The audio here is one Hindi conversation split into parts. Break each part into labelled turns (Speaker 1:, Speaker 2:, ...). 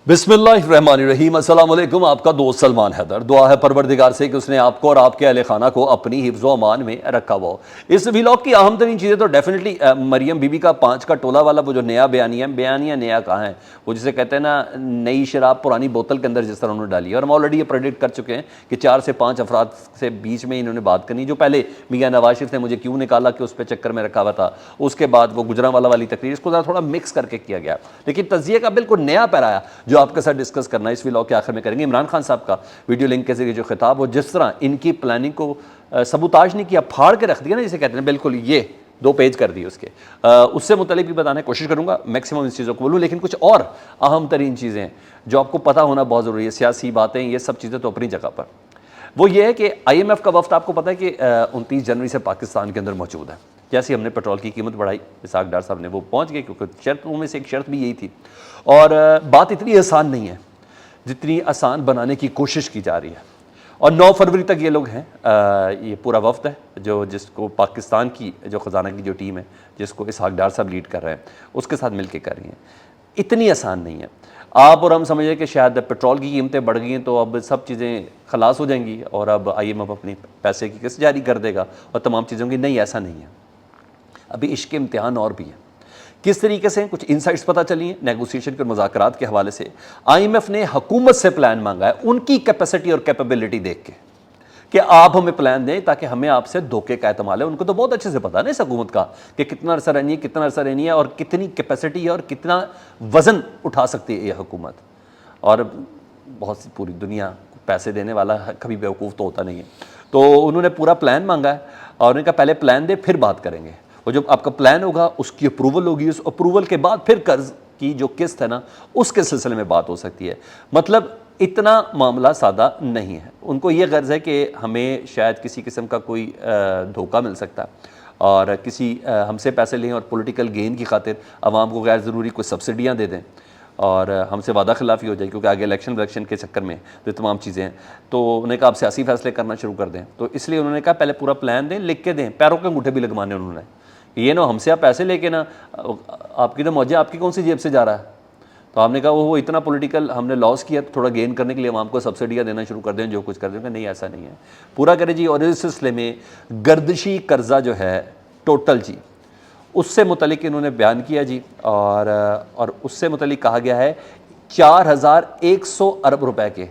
Speaker 1: बिस्मिल्लाहिर्रहमानिर्रहीम, अस्सलाम वालेकुम। आपका दोस्त सलमान हैदर। दुआ है परवरदिगार से कि उसने आपको और आपके अहले खाना को अपनी हिफ्ज़ अमान में रखा हुआ हो। इस व्लॉग की अहम तरीन चीज़ें तो डेफिनेटली मरियम बीबी का 5 का टोला वाला वो जो नया बयानिया नया कहाँ है, वो जिसे कहते हैं ना नई शराब पुरानी बोतल के अंदर जिस तरह उन्होंने डाली है। और हम ऑलरेडी ये प्रेडिक्ट कर चुके हैं कि 4 से 5 अफराद से बीच में इन्होंने बात करनी। जो पहले मियां नवाज शरीफ ने मुझे क्यों निकाला कि उस पर चक्कर में रखा हुआ था, उसके बाद वो गुजरांवाला वाली तकरीर, इसको ज़रा थोड़ा मिक्स करके किया गया। लेकिन तज़िये का बिल्कुल नया पैरा आया जो आपके साथ डिस्कस करना है इस व्लॉग के आखिर में करेंगे। इमरान खान साहब का वीडियो लिंक के जरिए जो खिताब हो, जिस तरह इनकी प्लानिंग को सबूताज नहीं किया, फाड़ के रख दिया ना जिसे कहते हैं, बिल्कुल ये 2 पेज कर दिए उसके, उससे मुतलिक भी बताने की कोशिश करूंगा, मैक्सिमम इस चीज़ों को बोलूँ। लेकिन कुछ और अहम तरीन चीज़ें जो आपको पता होना बहुत ज़रूरी है, सियासी बातें, ये सब चीज़ें तो अपनी जगह पर। वो ये है कि IMF का वफ्द आपको पता है कि 29 जनवरी से पाकिस्तान के अंदर मौजूद है। जैसे हमने पेट्रोल की कीमत बढ़ाई, इसाक डार साहब ने वो पहुँच गए, क्योंकि शर्तों में से एक शर्त भी यही थी। और बात इतनी आसान नहीं है जितनी आसान बनाने की कोशिश की जा रही है। और 9 फरवरी तक ये लोग हैं, ये पूरा वफ्द है जिसको पाकिस्तान की जो ख़जाना की जो टीम है, जिसको इसहाक डार साहब लीड कर रहे हैं, उसके साथ मिलकर कर रही हैं। इतनी आसान नहीं है। आप और हम समझें कि शायद पेट्रोल की कीमतें बढ़ गई हैं तो अब सब चीज़ें खलास हो जाएंगी और अब IMF अपनी पैसे की किस्त जारी कर देगा और तमाम चीज़ों की। नहीं, ऐसा नहीं है। अभी इश्क के इम्तिहान और भी है। किस तरीके से कुछ इनसाइट्स पता चली हैं नेगोशिएशन के मुज़ाकरात के हवाले से। IMF ने हुकूमत से प्लान मांगा है उनकी कैपेसिटी और कैपेबिलिटी देख के कि आप हमें प्लान दें ताकि हमें आपसे धोखे का एहतमाल है। उनको तो बहुत अच्छे से पता है ना इस हुकूमत का कि कितना अरसा रहनी है, कितना अरसा रहनी है और कितनी कैपेसिटी है और कितना वज़न उठा सकती है ये हुकूमत। और बहुत सी पूरी दुनिया को पैसे देने वाला कभी बेवकूफ़ तो होता नहीं है। तो उन्होंने पूरा प्लान मांगा है और उन्होंने कहा पहले प्लान दे फिर बात करेंगे। और जब आपका प्लान होगा उसकी अप्रूवल होगी, उस अप्रूवल के बाद फिर कर्ज की जो किस्त है ना उसके सिलसिले में बात हो सकती है। मतलब इतना मामला सादा नहीं है। उनको ये गर्ज है कि हमें शायद किसी किस्म का कोई धोखा मिल सकता है और किसी हमसे पैसे लें और पॉलिटिकल गेन की खातिर आवाम को गैर ज़रूरी कोई सब्सिडियाँ दे दें और हमसे वादा खिलाफ़ी हो जाए, क्योंकि आगे इलेक्शन के चक्कर में तो तमाम चीज़ें हैं। तो उन्होंने कहा आप सियासी फैसले करना शुरू कर दें। तो इसलिए उन्होंने कहा पहले पूरा प्लान दें, लिख के दें, पैरों के अंगूठे भी लगवाने उन्होंने। ये ना हमसे आप पैसे लेके ना आपकी तो मौजें आपकी कौन सी जेब से जा रहा है। तो आपने कहा वो इतना पॉलिटिकल हमने लॉस किया तो थोड़ा गेन करने के लिए हम आपको सब्सिडियाँ देना शुरू कर दें, जो कुछ कर देंगे। नहीं, ऐसा नहीं है, पूरा करें जी। और इस सिलसिले में गर्दिशी कर्जा जो है टोटल जी, उससे मुतलिक इन्होंने बयान किया जी। और उससे मुतलिक कहा गया है 4100 अरब रुपए के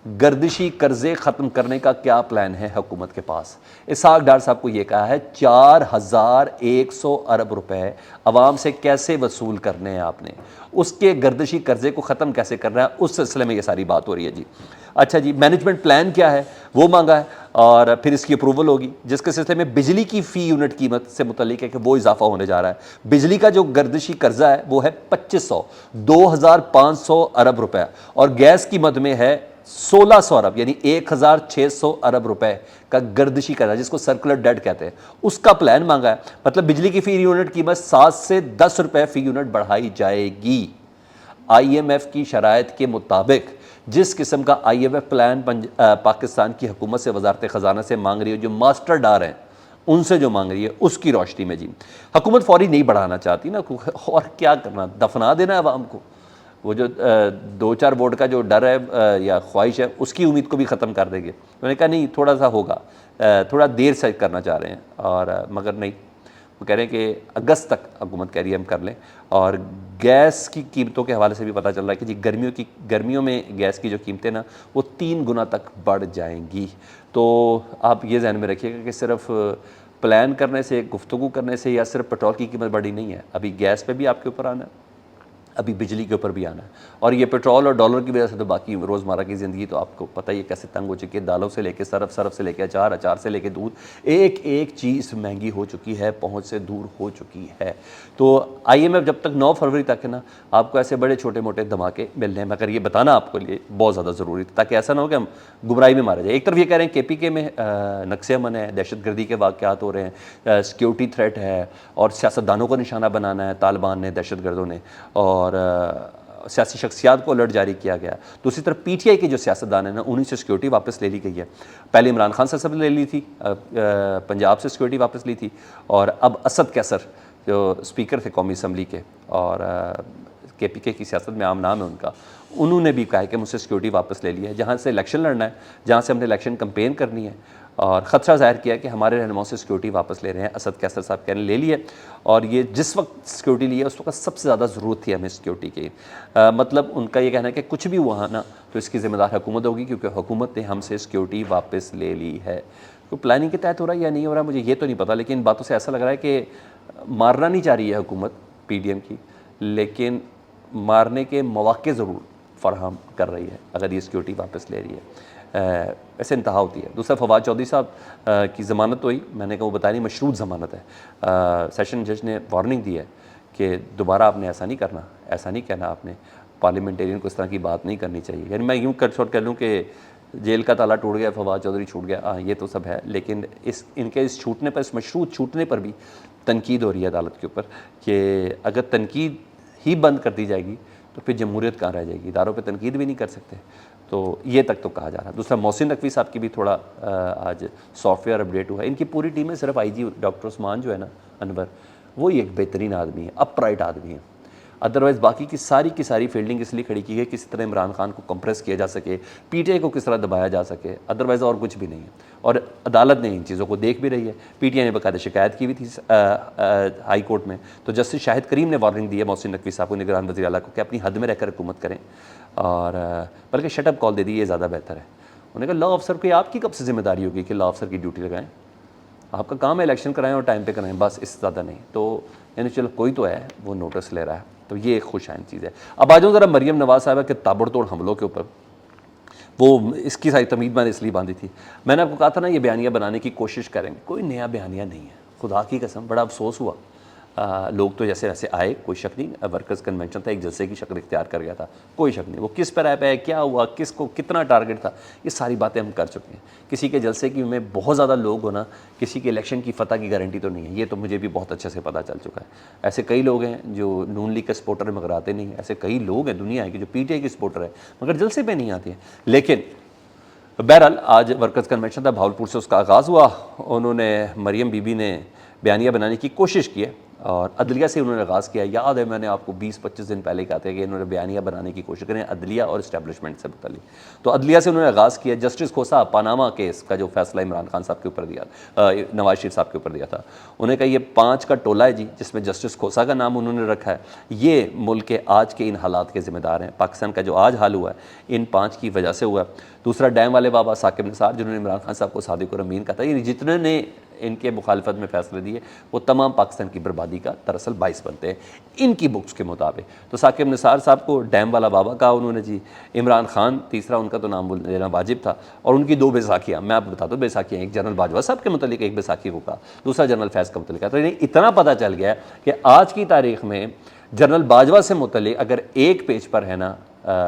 Speaker 1: गर्दिशी कर्जे ख़त्म करने का क्या प्लान है हुकूमत के पास। इसहाक डार साहब को ये कहा है 4100 अरब रुपए आवाम से कैसे वसूल करने हैं आपने, उसके गर्दिशी कर्जे को ख़त्म कैसे करना है, उस सिलसिले में ये सारी बात हो रही है जी। अच्छा जी, मैनेजमेंट प्लान क्या है वो मांगा है और फिर इसकी अप्रूवल होगी, जिसके सिलसिले में बिजली की फ़ी यूनिट कीमत से मुतल्लिक है कि वो इजाफा होने जा रहा है। बिजली का जो गर्दिशी कर्जा है वो है 2500 अरब रुपए और गैस कीमत में है 1600 अरब यानी 1600 अरब रुपए का गर्दिशी कर्जा, जिसको सर्कुलर डेट कहते हैं, उसका प्लान मांगा है। मतलब बिजली की फ़ी यूनिट कीमत 7 से 10 रुपए फ़ी यूनिट बढ़ाई जाएगी IMF की शराइत के मुताबिक। जिस किस्म का IMF प्लान पाकिस्तान की हुकूमत से वजारत ख़जाना से मांग रही है, जो मास्टर डार हैं उनसे जो मांग रही है, उसकी रोशनी में जी हुकूमत फौरी नहीं बढ़ाना चाहती ना, और क्या करना, दफना देना है आवाम को। वो जो 2-4 वोट का जो डर है या ख्वाहिश है, उसकी उम्मीद को भी ख़त्म कर देंगे। उन्होंने कहा नहीं, थोड़ा सा होगा, थोड़ा देर से करना चाह रहे हैं। और मगर नहीं, वो कह रहे हैं कि अगस्त तक हुकूमत कह रही है हम कर लें। और गैस की कीमतों के हवाले से भी पता चल रहा है कि जी गर्मियों में गैस की जो कीमतें ना वो 3 गुना तक बढ़ जाएंगी। तो आप ये ध्यान में रखिएगा कि सिर्फ प्लान करने से, गुफ्तगू करने से या सिर्फ पेट्रोल की कीमत बढ़ी नहीं है, अभी गैस पे भी आपके ऊपर आना है, अभी बिजली के ऊपर भी आना है। और ये पेट्रोल और डॉलर की वजह से तो बाकी रोज़मर्रा की ज़िंदगी तो आपको पता ही है कैसे तंग हो चुकी है। दालों से लेके सरफ, सरफ से लेके अचार, अचार से लेके दूध, एक एक चीज़ महंगी हो चुकी है, पहुंच से दूर हो चुकी है। तो IMF जब तक 9 फरवरी तक है ना, आपको ऐसे बड़े छोटे मोटे धमाके मिलने हैं, मगर ये बताना आपको लिए बहुत ज़्यादा ज़रूरी था ताकि ऐसा ना हो कि हम गुमराही में मारे जाए। एक तरफ ये कह रहे हैं KPK में नक्शे अमन है, दहशतगर्दी के वाक़यात हो रहे हैं, सिक्योरिटी थ्रेट है और सियासतदानों को निशाना बनाना है तालिबान ने, दहशतगर्दों ने, और सियासी शख्सियात को अलर्ट जारी किया गया। दूसरी तरफ PTI के जो सियासतदान है ना, उन्हीं से सिक्योरिटी वापस ले ली गई है। पहले इमरान खान साहब ने ले ली थी, पंजाब से सिक्योरिटी वापस ली थी, और अब असद कैसर जो स्पीकर थे कौमी असम्बली के और KPK की सियासत में आम नाम है उनका, उन्होंने भी कहा है कि मुझसे सिक्योरिटी वापस ले ली है। जहाँ से इलेक्शन लड़ना है, जहाँ से हमने इलेक्शन कैंपेन करनी है, और ख़तरा ज़ाहिर किया कि हमारे रहनुमाओं से सिक्योरिटी वापस ले रहे हैं। असद कैसर साहब कह रहे हैं ले ली है, और ये जिस वक्त सिक्योरिटी ली है उस वक्त सबसे ज़्यादा ज़रूरत थी हमें सिक्योरिटी की। मतलब उनका ये कहना है कि कुछ भी हुआ ना तो इसकी ज़िम्मेदार हुकूमत होगी, क्योंकि हुकूमत ने हमसे सिक्योरिटी वापस ले ली है। तो प्लानिंग के तहत हो रहा है या नहीं हो रहा मुझे ये तो नहीं पता, लेकिन इन बातों से ऐसा लग रहा है कि मारना नहीं चाह रही है हुकूमत PDM की, लेकिन मारने के मौके ज़रूर फराहम कर रही है अगर ये सिक्योरिटी वापस ले रही है। ऐसे इंतहा होती है। दूसरा, फवाद चौधरी साहब की ज़मानत हुई, मैंने कहा वो बताया नहीं, मशरूत ज़मानत है। सेशन जज ने वार्निंग दी है कि दोबारा आपने ऐसा नहीं करना, ऐसा नहीं कहना, आपने पार्लियामेंटेरियन को इस तरह की बात नहीं करनी चाहिए। यानी मैं यूँ कर शॉर्ट कह लूँ कि जेल का ताला टूट गया, फवाद चौधरी छूट गया, हाँ ये तो सब है, लेकिन इनके इस छूटने पर, इस मशरूत छूटने पर भी तनकीद हो रही है अदालत के ऊपर कि अगर तनकीद ही बंद कर दी जाएगी तो फिर जमहूरियत कहाँ रह जाएगी, इदारों पे तनकीद भी नहीं कर सकते। तो ये तक तो कहा जा रहा है। दूसरा, मोहसिन नकवी साहब की भी थोड़ा आज सॉफ्टवेयर अपडेट हुआ है। इनकी पूरी टीम में सिर्फ IG डॉक्टर उस्मान जो है ना अनवर, वो ही एक बेहतरीन आदमी है, अपराइट आदमी है। अदरवाइज़ बाकी की सारी फील्डिंग इसलिए खड़ी की है किसी तरह इमरान खान को कंप्रेस किया जा सके, PTI को किस तरह दबाया जा सके, अदरवाइज़ और कुछ भी नहीं है। और अदालत ने इन चीज़ों को देख भी रही है। PTI ने बाकायदा शिकायत की हुई थी हाई कोर्ट में, तो जस्टिस शाहिद करीम ने वार्निंग दी है मोहसिन नकवी साहब को, निगरान वज़ीर आला को, कि अपनी हद में रहकर हुकूमत करें, और बल्कि शटअप कॉल दे दी, ये ज़्यादा बेहतर है। उन्होंने कहा लॉ अफसर की आपकी कब से जिम्मेदारी होगी कि लॉ अफसर की ड्यूटी लगाएं, आपका काम है इलेक्शन कराएं और टाइम पे कराएं, बस, इससे ज़्यादा नहीं। तो यानी चलो कोई तो है वो नोटिस ले रहा है, तो ये एक खुशआइंद चीज़ है। अब आ जाऊँ ज़रा मरीम नवाज़ साहबा के ताबड़तोड़ हमलों के ऊपर। वो इसकी सारी तमीद मैंने इसलिए बांधी थी, मैंने आपको कहा था ना ये बयानिया बनाने की कोशिश करेंगे, कोई नया बयानिया नहीं है, खुदा की कसम बड़ा अफसोस हुआ। लोग तो जैसे वैसे आए, कोई शक नहीं, वर्कर्स कन्वेंशन था, एक जलसे की शक्ल इख्तियार कर गया था, कोई शक नहीं। वो किस पर आया, क्या हुआ, किसको कितना टारगेट था, ये सारी बातें हम कर चुके हैं। किसी के जलसे की में बहुत ज़्यादा लोग होना किसी के इलेक्शन की फ़तह की गारंटी तो नहीं है, ये तो मुझे भी बहुत अच्छे से पता चल चुका है। ऐसे कई लोग हैं जो नून लीग के सपोर्टर है मगर आते नहीं हैं, ऐसे कई लोग हैं दुनिया है कि जो PTI के सपोर्टर है मगर जलसे पे नहीं आते हैं। लेकिन बहरहाल आज वर्कर्स कन्वेंशन था, भावलपुर से उसका आगाज़ हुआ। उन्होंने, मरियम बीबी ने बयानिया बनाने की कोशिश की है और अदलिया से उन्होंने आगाज़ किया। याद है मैंने आपको 20-25 दिन पहले कहा था कि इन्होंने बयानिया बनाने की कोशिश करें अदलिया और इस्टेब्लिशमेंट से मुतल्लिक। तो अदलिया से उन्होंने आगाज़ किया। जस्टिस खोसा पनामा केस का जो फैसला इमरान खान साहब के ऊपर दिया, नवाज शरीफ साहब के ऊपर दिया था, उन्होंने कहा ये 5 का टोला है जी, जिसमें जस्टिस खोसा का नाम उन्होंने रखा है। ये मुल्क के आज के इन हालात के ज़िम्मेदार हैं। पाकिस्तान का जो आज हाल हुआ है इन 5 की वजह से हुआ। दूसरा, डैम वाले बाबा साकिब निसार, जिन्होंने इमरान खान साहब को सादिक और अमीन कहा था, ये जितने ने इनके मुखालफत में फैसले दिए वो तमाम पाकिस्तान की बर्बादी का दरअसल बाइस बनते हैं इनकी बुक्स के मुताबिक। तो साकिब निसार साहब को डैम वाला बाबा कहा उन्होंने जी। इमरान खान तीसरा, उनका तो नाम लेना वाजिब था। और उनकी 2 बैसाखियाँ, मैं आपको बता दूँ बैसाखियाँ, एक जनरल बाजवा साहब के मुतालिक एक बैसाखी को कहा, दूसरा जनरल फैज़ का मुतालिक। तो इन्हें इतना पता चल गया कि आज की तारीख में जनरल बाजवा से मुतालिक अगर एक पेज पर है ना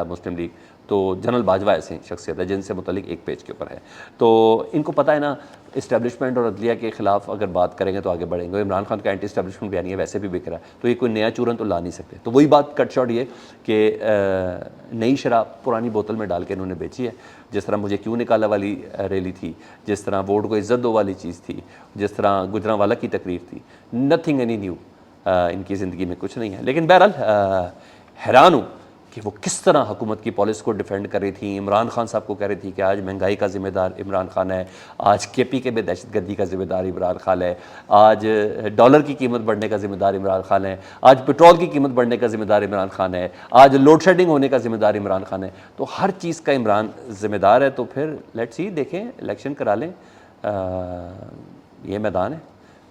Speaker 1: मुस्लिम लीग, तो जनरल बाजवा ऐसी शख्सियत है जिनसे मुतालिक एक पेज के ऊपर है। तो इनको पता है ना इस्टेब्लिशमेंट और अदलिया के ख़िलाफ़ अगर बात करेंगे तो आगे बढ़ेंगे। इमरान खान का एंटी इस्टेब्लिशमेंट बयानिया वैसे भी बिक रहा है, तो ये कोई नया चूरन तो ला नहीं सकते। तो वही बात कट शॉर्ट ये कि नई शराब पुरानी बोतल में डाल के इन्होंने बेची है। जिस तरह मुझे क्यों निकाला वाली रैली थी, जिस तरह वोट को इज्जत दो वाली चीज़ थी, जिस तरह गुजरांवाला की तकरीर थी, नथिंग एनी न्यू, इनकी ज़िंदगी में कुछ नहीं है। लेकिन बहरहाल हैरान हूँ कि वो किस तरह हुकूमत की पॉलिसी को डिफेंड कर रही थी। इमरान खान साहब को कह रही थी कि आज महंगाई का ज़िम्मेदार इमरान खान है, आज KPK में दहशतगर्दी का ज़िम्मेदार इमरान खान है, आज डॉलर की कीमत बढ़ने का ज़िम्मेदार इमरान खान है, आज पेट्रोल की कीमत बढ़ने का ज़िम्मेदार इमरान खान है, आज लोड शेडिंग होने का ज़िम्मेदार इमरान खान है। तो हर चीज़ का इमरान ज़िम्मेदार है। तो फिर लेट्स सी, देखें, इलेक्शन करा लें, ये मैदान है,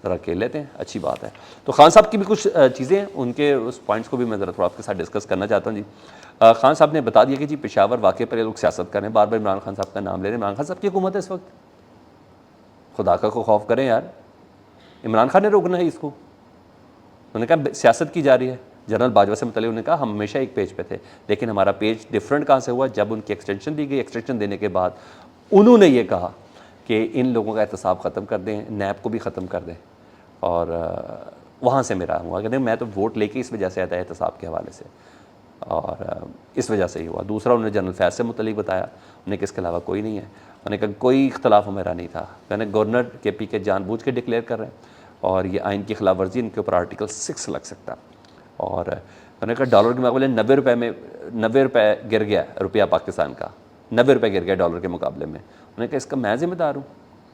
Speaker 1: ज़रा खेल लेते हैं, अच्छी बात है। तो खान साहब की भी कुछ चीज़ें हैं, उनके उस पॉइंट्स को भी मैं ज़रा थोड़ा आपके साथ डिस्कस करना चाहता हूँ जी। खान साहब ने बता दिया कि जी पेशावर वाक़े पर ये लोग सियासत कर रहे हैं, बार बार इमरान खान साहब का नाम ले रहे हैं। इमरान खान साहब की हुकूमत है इस वक्त, खुदा का को खौफ करें यार, इमरान खान ने रोकना है इसको। उन्होंने कहा सियासत की जा रही है। जनरल बाजवा से मतलब उन्होंने कहा हम हमेशा एक पेज पे थे, लेकिन हमारा पेज डिफरेंट कहाँ से हुआ, जब उनकी एक्सटेंशन दी गई। एक्सटेंशन देने के बाद उन्होंने ये कहा कि इन लोगों का एहतसाब ख़त्म कर दें, नैब को भी ख़त्म कर दें। और वहाँ से मेरा हुआ कहते मैं तो वोट लेके इस वजह से आया था एहतसाब के हवाले से, और इस वजह से ही हुआ। दूसरा, उन्होंने जनरल फैज़ से मुतल्लिक बताया, उन्हें किसके अलावा कोई नहीं है। उन्होंने कहा कोई इख्तलाफ मेरा नहीं था। मैंने गवर्नर KPK जानबूझ के डिक्लेयर कर रहे हैं और ये आइन की खिलाफ वर्जी, इनके ऊपर आर्टिकल 6 लग सकता है। और उन्होंने कहा डॉलर के मुकाबले 90 रुपये गिर गया रुपया पाकिस्तान का, 90 रुपये गिर गया डॉलर के मुकाबले में। उन्होंने कहा इसका मैं ज़िम्मेदार हूँ,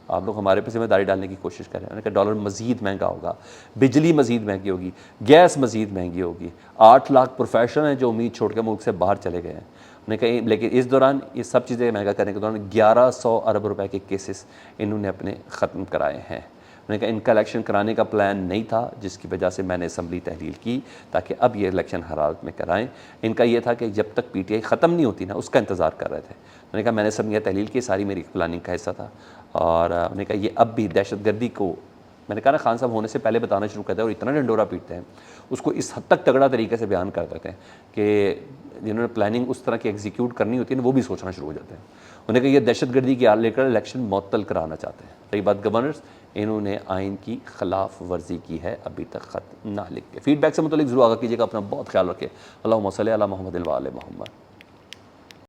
Speaker 1: आप लोग हमारे पे जिम्मेदारी डालने की कोशिश करें। उन्होंने कहा डॉलर मज़ीद महंगा होगा, बिजली मज़ीद महंगी होगी, गैस मज़ीद महंगी होगी। 8 लाख प्रोफेशनल हैं जो उम्मीद छोड़ के मुल्क से बाहर चले गए हैं। उन्होंने कहा लेकिन इस दौरान ये सब चीज़ें महंगा करने के दौरान 1100 अरब रुपए के केसेस इन्होंने अपने ख़त्म कराए हैं। उन्होंने कहा इनका इलेक्शन कराने का प्लान नहीं था, जिसकी वजह से मैंने असम्बली तहलील की ताकि अब ये इलेक्शन हालात में कराएं। इनका ये था कि जब तक PTI ख़त्म नहीं होती ना उसका इंतज़ार कर रहे थे। उन्होंने कहा मैंने असम्बली तहलील की, सारी मेरी प्लानिंग का हिस्सा था। और उन्होंने कहा ये अब भी दहशतगर्दी को, मैंने कहा ना खान साहब होने से पहले बताना शुरू करते हैं और इतना डंडोरा पीटते हैं, उसको इस हद तक तगड़ा तरीके से बयान कर देते हैं कि जिन्होंने प्लानिंग उस तरह की एग्जीक्यूट करनी होती है ना वो भी सोचना शुरू हो जाते हैं। उन्होंने कहा ये दहशतगर्दी की आड़ लेकर इलेक्शन मुअत्तल कराना चाहते हैं। रही बात गवर्नर्स, इन्होंने आइन की खिलाफ वर्जी की है, अभी तक ख़त ना लिख के। फीडबैक से मुतल्लिक ज़रूर आगा कीजिएगा, अपना बहुत ख्याल रखें। अल्लाहुम्मा सल्ली अला मुहम्मद व आले मुहम्मद।